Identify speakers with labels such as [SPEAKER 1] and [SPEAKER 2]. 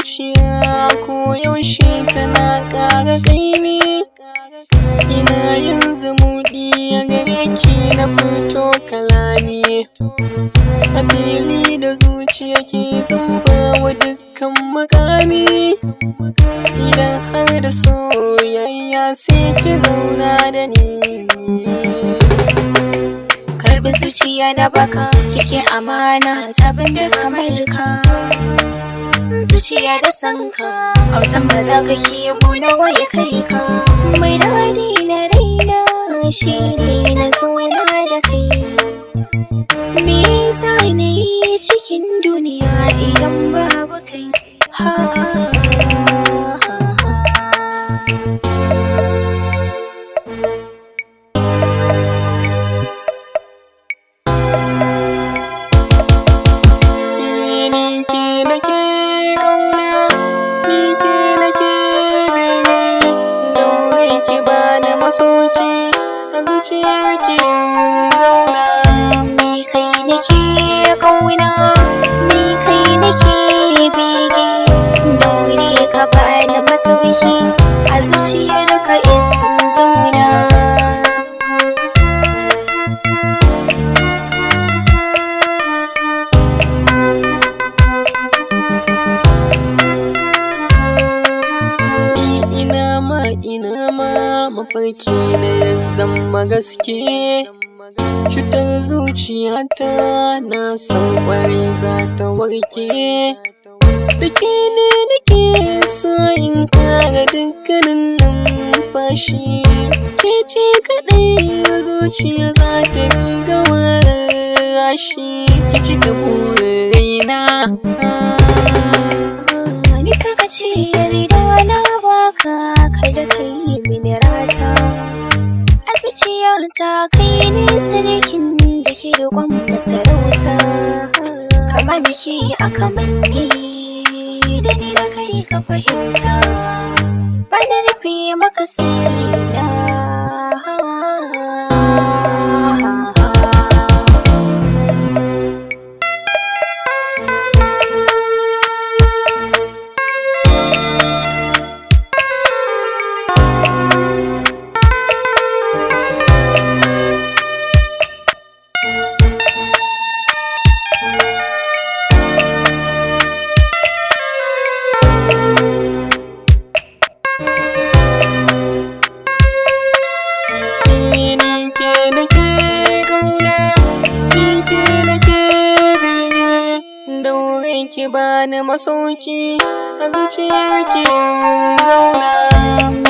[SPEAKER 1] zuciya koyaushe tana ƙara ƙaimi. Ina yin zumuɗi a gare ki na fito kalami, a fili da zuciya ke zamba wa dukkan mukami. Idan har da soyayya sai ki zauna da ni.
[SPEAKER 2] Karbi zuciya na baka, kike amana ta da kamar ka. Zuciya da sanka, autan maza kake buna waye kai ka. Mai daɗi na raina shi ne na zauna da kai. Me yasa na yi cikin duniya idan babu kai?
[SPEAKER 1] Masoki a zuciyarki zauna.
[SPEAKER 2] Ni kai nake kauna, ni kai nake bege. Daure ka bani masauki a zuciyarka in zauna.
[SPEAKER 1] Ina ma mafarki na ya zama gaske. Cutar zuciyata na san ƙwarai za ta warke. Da ke ne nake so in kara dukkanin numfashi. Ke ce kaɗai zuciya za ta ringa warashi. Ki cika burin raina.
[SPEAKER 2] Ni taka ce yarda na baka, kar da kai mini rata. A zuciyata kai ne sarkin da ke riƙon masarauta. Kama muke a kamanni da ni da kai ka fahimta. Bana rufe maka sirrina.
[SPEAKER 1] Ki bani masauki a zuciyarki zauna.